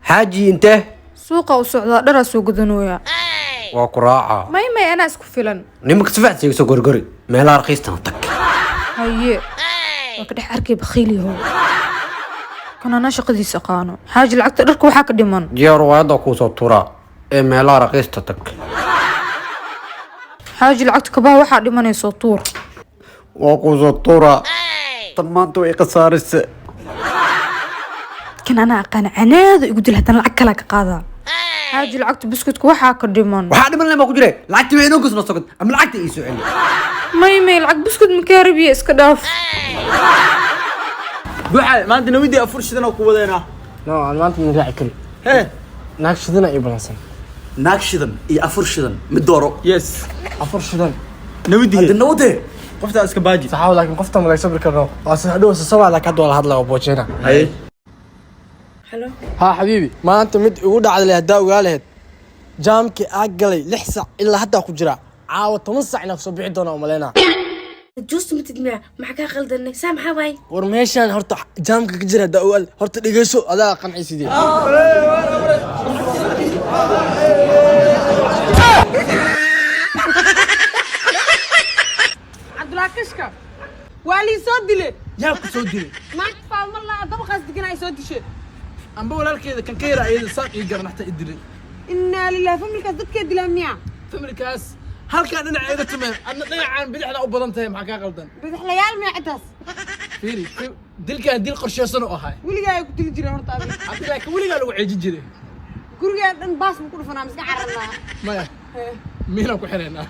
حاجي انت suuqa u socdaa dhar soo gudanooya وقراعة may ana isku filan نمك سفعت سيسو غرغري ميلا رخيصة تك haye waa ka dhex arkay bakhiiliho kana shaqadiisa qaano xaaji lacagta dharka waxa ka dhiman جير وادا كوسو تورا ميلا رخيصة تك xaaji lacagta kabaha waxa dhimanayso tuur وكوسو تورا طمانتو إقصارس kan ana aqaan canaado igu dil hadan lacag kala ka qaada xaaji lacagta biskutku waxa ka dhiman waxaa dhiman lama ku jire lacagtii way inoo kusma socod ama lacagtii ii soo celi may lacag biskut ma ka rabiye iska dhaaf duxa maanta nawidi afur shidan oo ku wadeena no aan maanta min raaci kari he naag shidana ay balansan naag shidan iyo afur shidan mid dooro yes afur shidan nawidi hadda nawde qofta iska baaji saxaw laakiin qofta ma laga sabri karo waa si hadhow sabaa la ka doola hadla oo boojena hay hello ha xabiibi maanta mid ugu dhacday hadaa ogaaleed jaamki aag galay 6 saac ilaa hadda ku jira caawa 10 saac inaa soo bixi doona umaleena جوست متدمع معك قلدني سامحة باي war meeshan horta jaamka ka jira hadaa ogaal horta dhigeyso adaa qancisidii عبدالله كشكا والي صدلي yaa ku soo dilay ما تفعل مرة أدب قصدك أنا يسود شيء amba walaalkeeda kan ka yara ayada saaq iyo garnaxta idilay إنا لله فملك ضد كيد لامنيا familkaas halka dhinaceeda tumeen adna dhinacaan bidixda u badan tahay maxaa ka qaldan بدح ليال ما عدس fiiri dilkan dil qorsheysan oo ahay ولي جاي قلت لي جري هرت أبي hadda laakiin weligaa lagu ceejin jiray كل جاي دن باس بكون فنا مسك عرنا maya miinaan ku xiraynaa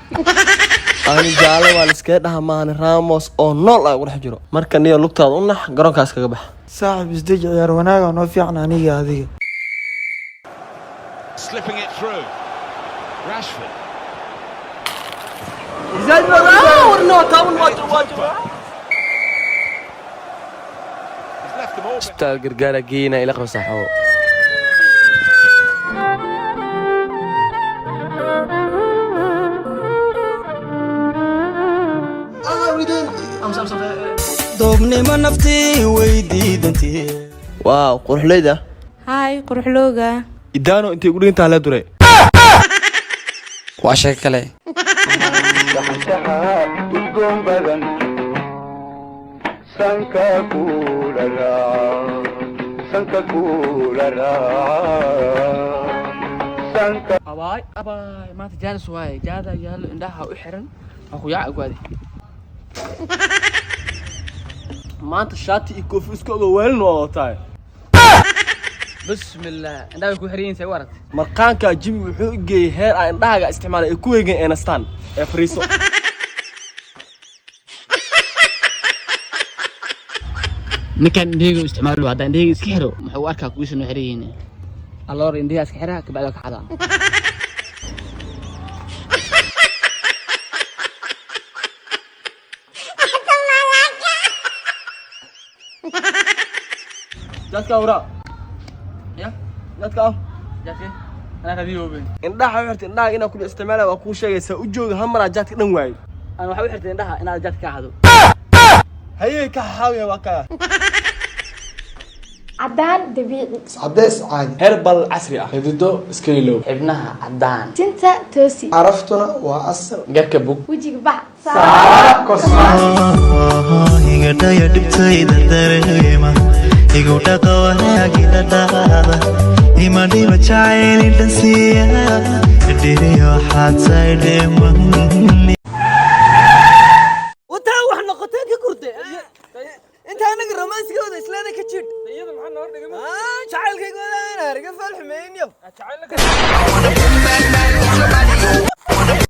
ani jaale waa iska dhamaan Ramos oo nool ay ugu dhex jiro marka niyo lugtaada u nax garoonkaas kaga bax صاحب ازدج ciyaar wanaaga noo fiican aniga adiga slipping it through Rashford he's left them all isbitaal gargaara geeyna ila qasaxo doobnimo naftii way diidantii waaw quruxleyda hay quruxlooga idaano intee ugu dhintaa la duray waa shay kale abaay maanta jaanis waaye jaada yaalo indhaha u xiran aan ku yaa agwaadi maanta shaati iyo koofi isku oga weelin oo tahay bismillah indhaha ku xiriin say warad marqaanka jimi wuxuu u geeyay heer aan indhahaga isticmaalay ay ku weegeen eenastaan ee fariiso ninkan indhaha isticmaalo hadda indhaha iska xiro muxuu arkaa ku soo xiriin alloor indhaha iska xira ka bacda ka xada dadka ura ya dadka jaati ana radiyo been indhaha waxay indhaha inaa ku isticmaalay waa ku sheegaysaa u jooga hamara jaadka dhan waay ana waxa u xirtay indhaha inaad jaadka ka xado hayay ka xaawiya waa ka عدان دبيعي cadeys caadi herbal casri ah xidido iska ilow xibnaha cadaan تنتا توسي caraftuna waa asal garka bug وجهك بعد igadhaya dhibtayda dareema igu dhaqa wanaagida dhaqaada imadhiba jacayli dhansiiya dhiriyo xaadsaay dheeman wataa wax noqotay ka kurtay inta anaga romansigooda islaana ka jid iyada maxaa noo dhigay jacaylkayga wadaana riga falxumeynyo jacaylka